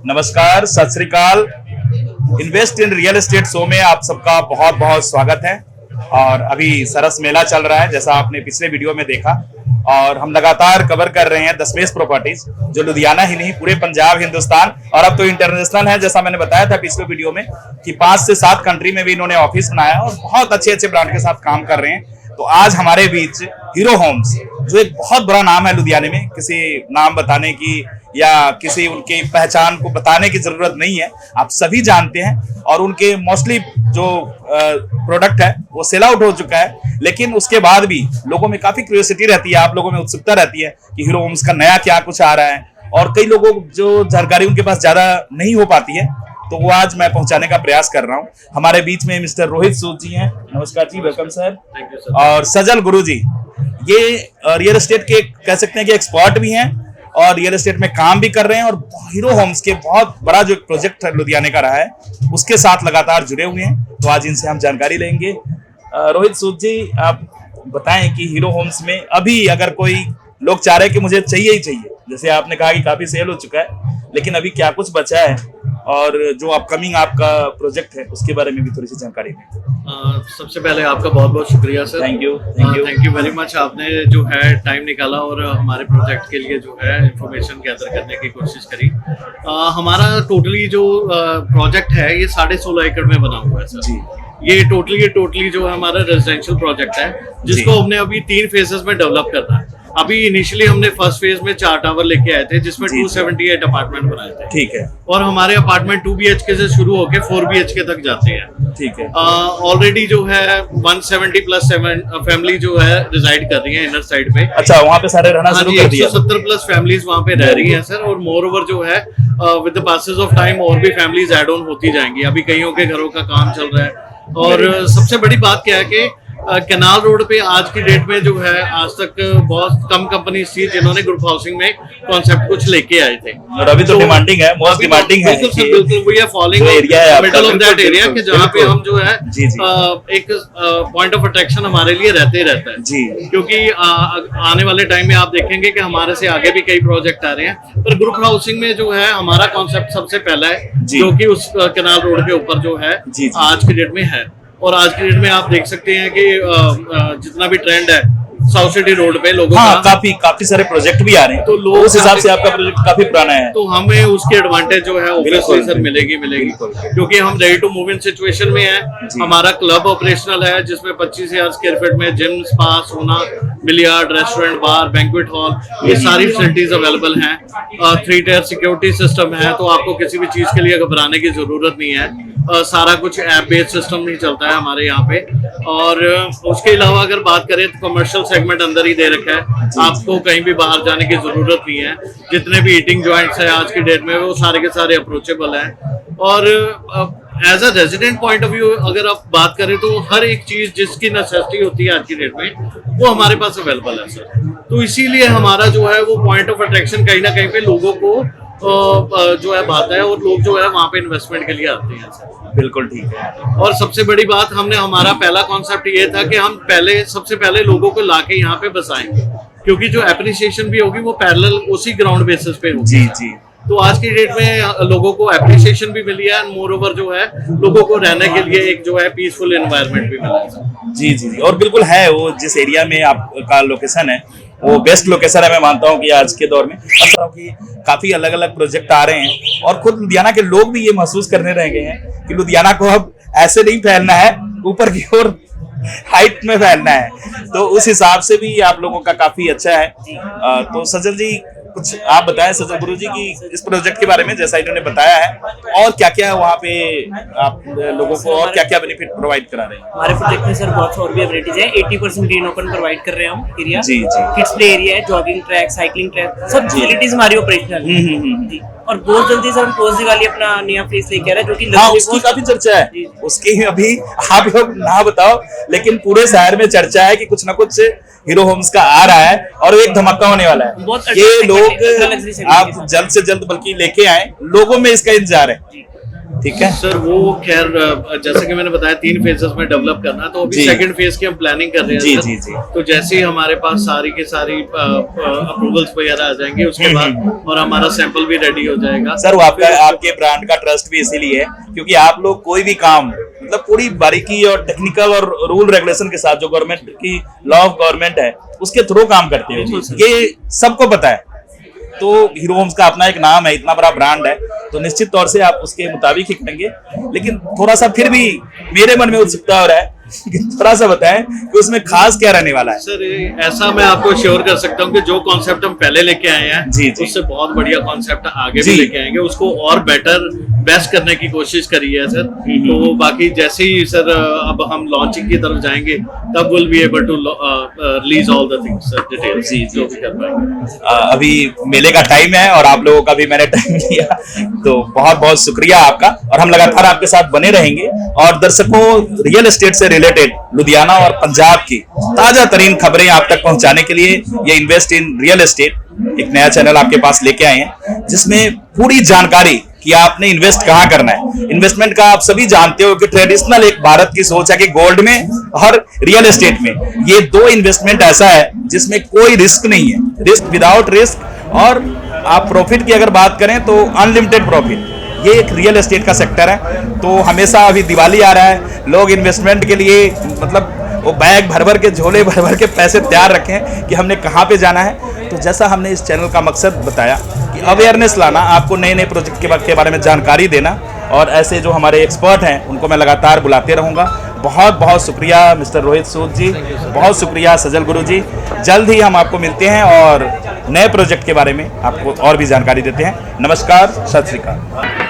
नमस्कार, सत श्री अकाल। Invest in real estate show में आप सबका बहुत बहुत स्वागत है। और अभी सरस मेला चल रहा है, जैसा आपने पिछले वीडियो में देखा, और हम लगातार कवर कर रहे हैं दशमेश प्रॉपर्टीज, जो लुधियाना ही नहीं पूरे पंजाब, हिंदुस्तान और अब तो इंटरनेशनल है। जैसा मैंने बताया था पिछले वीडियो में कि 5 से 7 कंट्री में भी इन्होंने ऑफिस बनाया और बहुत अच्छे अच्छे ब्रांड के साथ काम कर रहे हैं। तो आज हमारे बीच हीरो होम्स, जो एक बहुत बड़ा नाम है लुधियाने में, किसी नाम बताने की या किसी उनकी पहचान को बताने की जरूरत नहीं है, आप सभी जानते हैं। और उनके मोस्टली जो प्रोडक्ट है वो सेल आउट हो चुका है, लेकिन उसके बाद भी लोगों में काफी क्यूरियोसिटी रहती है, आप लोगों में उत्सुकता रहती है कि हीरो होम्स का नया क्या कुछ आ रहा है। और कई लोगों जो जानकारी उनके पास ज्यादा नहीं हो पाती है, तो वो आज मैं पहुंचाने का प्रयास कर रहा हूं। हमारे बीच में मिस्टर रोहित सूद जी हैं। नमस्कार जी, welcome sir. Thank you sir. और सजल गुरु जी, ये रियल एस्टेट के कह सकते हैं कि एक्सपर्ट भी हैं और रियल एस्टेट में काम भी कर रहे हैं, और हीरो होम्स के बहुत बड़ा जो प्रोजेक्ट है लुधियाने का रहा है उसके साथ लगातार जुड़े हुए हैं। तो आज इनसे हम जानकारी लेंगे। रोहित सूद जी, आप बताएं कि हीरो होम्स में अभी अगर कोई लोग चाह रहे हैं कि मुझे चाहिए ही चाहिए, जैसे आपने कहा कि काफी सेल हो चुका है, लेकिन अभी क्या कुछ बचा है और जो अपकमिंग आपका प्रोजेक्ट है उसके बारे में भी थोड़ी सी जानकारी दें। सबसे पहले आपका बहुत बहुत शुक्रिया sir. Thank you very much. आपने जो है टाइम निकाला और हमारे प्रोजेक्ट के लिए जो है इंफॉर्मेशन गैदर करने की कोशिश करी। हमारा टोटली जो प्रोजेक्ट है ये 16.5 एकड़ में बना हुआ है सर जी। ये टोटली जो है हमारा रेजिडेंशियल प्रोजेक्ट है, जिसको हमने अभी 3 फेजेस में डेवलप करना है। अभी इनिशियली हमने फर्स्ट फेज में 4 टावर लेके आए थे, जिसमें 278 अपार्टमेंट बनाए थे। ठीक है। और हमारे अपार्टमेंट 2 BHK से शुरू होके 4 BHK तक जाते हैं। ठीक है। ऑलरेडी जो है 170 प्लस फैमिली जो है रिजाइड कर रही है इनर साइड पे। अच्छा, वहाँ पे सारे रहना शुरू कर दिया। 170 प्लस फैमिलीज वहाँ पे रह रही हैं सर। और मोर ओवर जो है with the passes of time और भी फैमिलीज एड ऑन होती जाएंगी। अभी कईयों के घरों का काम चल रहा है। और सबसे बड़ी बात क्या है कि कैनाल रोड पे आज की डेट में जो है, आज तक बहुत कम कंपनी थी जिन्होंने ग्रुप हाउसिंग में कॉन्सेप्ट कुछ लेके आए थे। और अभी तो डिमांडिंग है, मोस्ट डिमांडिंग है। बिल्कुल we are following middle of that area कि जहाँ पे हम जो है एक पॉइंट ऑफ अट्रैक्शन हमारे लिए रहता है जी। क्योंकि आने वाले टाइम में आप देखेंगे कि हमारे से आगे भी कई प्रोजेक्ट आ रहे हैं, पर ग्रुप हाउसिंग में जो है हमारा कॉन्सेप्ट सबसे पहला है, जो कि उस कैनाल रोड के ऊपर जो है आज की डेट में है। और आज की डेट में आप देख सकते हैं कि जितना भी ट्रेंड है साउथ सिटी रोड पे लोगों का काफी सारे प्रोजेक्ट भी आ रहे हैं, तो लोग उस हिसाब से आपका प्रोजेक्ट काफी पुराना है, तो हमें उसकी एडवांटेज जो है ऑब्वियसली सर मिलेगी क्योंकि हम ready to move in situation में है। हमारा क्लब ऑपरेशनल है, जिसमें 25,000 स्क्वायर फीट में gym, spa, sauna, billiard, restaurant, bar, banquet hall, ये सारी फैसिलिटीज अवेलेबल हैं। 3 टायर सिक्योरिटी सिस्टम है, तो आपको किसी भी चीज के लिए घबराने की जरूरत नहीं है। सारा कुछ ऐप बेस्ड सिस्टम ही चलता है हमारे यहाँ पे। और उसके अलावा अगर बात करें तो कमर्शियल सेगमेंट अंदर ही दे रखा है, आपको कहीं भी बाहर जाने की जरूरत नहीं है। जितने भी ईटिंग जॉइंट्स हैं आज की डेट में वो सारे के सारे अप्रोचेबल हैं। और as a resident point of view अगर आप बात करें तो हर एक चीज जिसकी नेसेसिटी होती है आज की डेट में वो हमारे पास अवेलेबल है सर। तो इसीलिए हमारा जो है वो पॉइंट ऑफ अट्रैक्शन कहीं ना कहीं पे लोगों को जो है भाता है, और लोग जो है वहाँ पे इन्वेस्टमेंट के लिए आते हैं सर। बिल्कुल ठीक है। और सबसे बड़ी बात, हमारा पहला कॉन्सेप्ट ये था कि हम सबसे पहले लोगों को लाके यहाँ पे बसाएं, क्योंकि जो एप्रिसिएशन भी होगी वो पैरेलल उसी ग्राउंड बेसिस पे होगी। जी जी। तो आज की डेट में लोगों को एप्रिसिएशन भी मिली है, मोर ओवर जो है लोगों को रहने के लिए एक जो है पीसफुल एनवायरनमेंट भी मिला है। जी जी जी। और बिल्कुल है, वो जिस एरिया में आपका लोकेशन है वो बेस्ट लोकेशन है। मैं मानता हूँ कि आज के दौर में कि काफी अलग अलग प्रोजेक्ट आ रहे हैं, और खुद लुधियाना के लोग भी ये महसूस करने रह गए हैं कि लुधियाना को अब ऐसे नहीं फैलना है, ऊपर की ओर हाइट में फैलना है। तो उस हिसाब से भी आप लोगों का काफी अच्छा है। तो सजल जी, कुछ आप बताएं सजल गुरु जी की इस प्रोजेक्ट के बारे में, जैसा इन्होंने बताया है, और क्या क्या वहाँ पे आप लोगों को और क्या क्या बेनिफिट प्रोवाइड करा रहे हैं। हमारे प्रोजेक्ट में सर बहुत और भी एमिनिटीज है। 80% ग्रीन ओपन प्रोवाइड कर रहे हैं हम एरिया। जी जी। किड्स प्ले एरिया है, जॉगिंग ट्रैक, साइकिलिंग ट्रैक, सब फैसिलिटीज हमारी ऑपरेशनल है जी। और बहुत जल्दी से हम टोस्ट दिवाली अपना नया फेस लेके आ रहे हैं, जो कि उसकी काफी चर्चा है। उसकी अभी आप लोग ना बताओ, लेकिन पूरे शहर में चर्चा है कि कुछ ना कुछ हीरो होम्स का आ रहा है और एक धमाका होने वाला है। ये लोग आप जल्द से जल्द बल्कि लेके आए, लोगों में इसका इंतजार है। ठीक है सर वो खैर जैसे कि मैंने बताया 3 फेजेस में डेवलप करना है, तो अभी जी। सेकंड फेज की हम प्लानिंग कर रहे हैं जी, सर। जी, जी। तो जैसे ही हमारे पास सारी की सारी अप्रूवल्स वगैरह आ जाएंगे उसके बाद और हमारा सैंपल भी रेडी हो जाएगा। सर, वो आपका आपके ब्रांड का ट्रस्ट भी इसीलिए है क्योंकि आप लोग कोई भी काम मतलब पूरी बारीकी और टेक्निकल और रूल रेगुलेशन के साथ जो गवर्नमेंट की लॉ ऑफ गवर्नमेंट है उसके थ्रू काम करते बिल्कुल हो, सर। ये सबको पता है। तो हीरो होम्स का अपना एक नाम है, इतना बड़ा ब्रांड है, तो निश्चित तौर से आप उसके मुताबिक ही करेंगे। लेकिन थोड़ा सा फिर भी मेरे मन में उत्सुकता हो रहा है कि थोड़ा सा बताएं कि उसमें खास क्या रहने वाला है। सर ऐसा मैं आपको श्योर कर सकता हूँ कि जो कॉन्सेप्ट हम पहले लेके आए हैं जी, जी। उससे बहुत बढ़िया कॉन्सेप्ट आगे जी। भी लेके आएंगे, उसको और बेटर बेस्ट करने की कोशिश करी है सर। तो बाकी जैसे ही सर अब हम लॉन्चिंग की तरफ जाएंगे तब will be able to release all the things sir, details जी, जी, जो भी कर पाएंगे। अभी मेले का टाइम है और आप लोगों का भी मैंने टाइम लिया, तो बहुत बहुत शुक्रिया आपका। और हम लगातार आपके साथ बने रहेंगे और दर्शकों रियल एस्टेट से रिलेटेड लुधियाना और पंजाब की ताजा तरीन खबरें आप तक पहुंचाने के लिए ये इन्वेस्ट इन रियल एस्टेट एक नया चैनल आपके पास लेके आए हैं जिसमें पूरी जानकारी कि आपने इन्वेस्ट कहाँ करना है। इन्वेस्टमेंट का आप सभी जानते हो कि ट्रेडिशनल एक भारत की सोच है कि गोल्ड में और रियल एस्टेट में, ये दो इन्वेस्टमेंट ऐसा है जिसमें कोई रिस्क नहीं है, रिस्क विदाउट रिस्क। और आप प्रॉफिट की अगर बात करें तो अनलिमिटेड प्रॉफिट, ये एक रियल एस्टेट का सेक्टर है। तो हमेशा अभी दिवाली आ रहा है, लोग इन्वेस्टमेंट के लिए मतलब वो बैग भर भर के झोले भर भर के पैसे तैयार रखें कि हमने कहाँ पे जाना है। तो जैसा हमने इस चैनल का मकसद बताया कि अवेयरनेस लाना, आपको नए नए प्रोजेक्ट के बारे में जानकारी देना, और ऐसे जो हमारे एक्सपर्ट हैं उनको मैं लगातार बुलाते रहूँगा। बहुत बहुत शुक्रिया मिस्टर रोहित सूद जी, बहुत शुक्रिया सजल गुरु जी। जल्द ही हम आपको मिलते हैं और नए प्रोजेक्ट के बारे में आपको और भी जानकारी देते हैं। नमस्कार, सत श्री अकाल।